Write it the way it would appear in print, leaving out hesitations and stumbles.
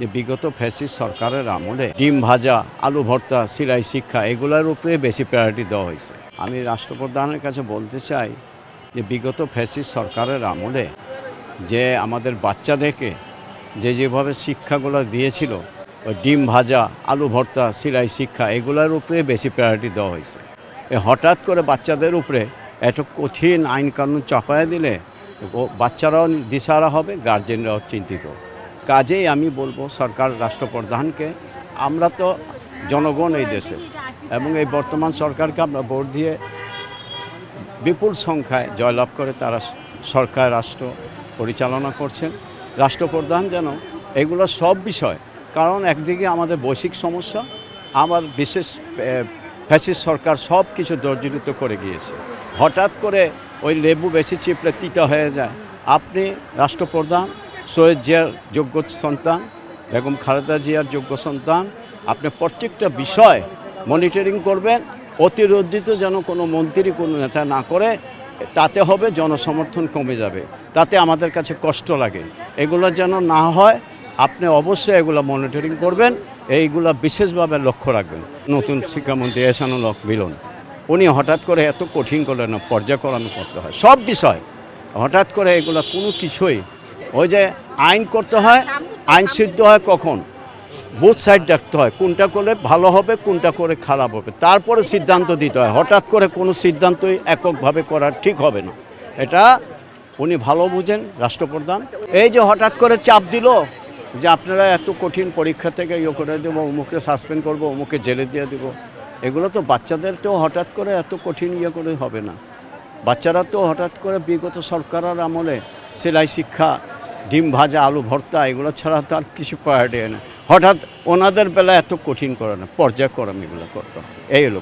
যে বিগত ফ্যাসিস্ট সরকারের আমলে ডিম ভাজা, আলু ভর্তা, সিলাই শিক্ষা এগুলোর উপরে বেশি প্রায়োরিটি দেওয়া হয়েছে। আমি রাষ্ট্রপ্রধানের কাছে বলতে চাই যে বিগত ফ্যাসিস্ট সরকারের আমলে যে আমাদের বাচ্চাদেরকে যেভাবে শিক্ষাগুলো দিয়েছিল, ওই ডিম ভাজা, আলু ভর্তা, সিলাই শিক্ষা এগুলোর উপরে বেশি প্রায়োরিটি দেওয়া হয়েছে। হঠাৎ করে বাচ্চাদের উপরে এত কঠিন আইন কানুন চাপায় দিলে বাচ্চারাও দিশাহারা হবে, গার্জেনরাও চিন্তিত। কাজেই আমি বলবো সরকার, রাষ্ট্রপ্রধানকে, আমরা তো জনগণ এই দেশে, এবং এই বর্তমান সরকারকে আমরা ভোট দিয়ে বিপুল সংখ্যায় জয়লাভ করে তারা সরকার রাষ্ট্র পরিচালনা করছেন। রাষ্ট্রপ্রধান যেন এগুলো সব বিষয়, কারণ একদিকে আমাদের বৈশ্বিক সমস্যা, আমার বিশেষ ফ্যাসিস্ট সরকার সব কিছু জর্জরিত করে গিয়েছে। হঠাৎ করে ওই লেবু বেশি চিপলে তিতা হয়ে যায়। আপনি রাষ্ট্রপ্রধান, সৈয়দ জিয়ার যোগ্য সন্তান, বেগম খালেদা জিয়ার যোগ্য সন্তান, আপনি প্রত্যেকটা বিষয় মনিটরিং করবেন। অতিরঞ্জিত যেন কোনো মন্ত্রী, কোনো নেতা না করে, তাতে হবে জনসমর্থন কমে যাবে, তাতে আমাদের কাছে কষ্ট লাগে। এগুলো যেন না হয়, আপনি অবশ্যই এগুলো মনিটরিং করবেন, এইগুলো বিশেষভাবে লক্ষ্য রাখবেন। নতুন শিক্ষামন্ত্রী এহসানুল হক মিলন, উনি হঠাৎ করে এত কঠিন করে না, পর্যায়ক্রমে করতে হয় সব বিষয়। হঠাৎ করে এগুলো কোনো কিছুই, ওই যে আইন করতে হয়, আইন সিদ্ধ হয় কখন, বোথ সাইড দেখতে হয়, কোনটা করলে ভালো হবে, কোনটা করে খারাপ হবে, তারপরে সিদ্ধান্ত দিতে হয়। হঠাৎ করে কোনো সিদ্ধান্তই এককভাবে করা ঠিক হবে না, এটা উনি ভালো বুঝেন রাষ্ট্রপ্রধান। এই যে হঠাৎ করে চাপ দিল যে আপনারা এত কঠিন পরীক্ষা থেকে ইয়ে করে দেবো, অমুকে সাসপেন্ড করবো, অমুকে জেলে দিয়ে দেবো, এগুলো তো বাচ্চাদেরকেও হঠাৎ করে এত কঠিন ইয়ে করে হবে না। বাচ্চারা তো হঠাৎ করে বিগত সরকারের আমলে সেলাই শিক্ষা, ডিম ভাজা, আলু ভর্তা এগুলো ছাড়া তো আর কিছু প্রায়োরিটি না। হঠাৎ ওনাদের বেলা এত কঠিন করে না, পর্যায়ক্রমে এগুলো করতে হবে। এই হলো।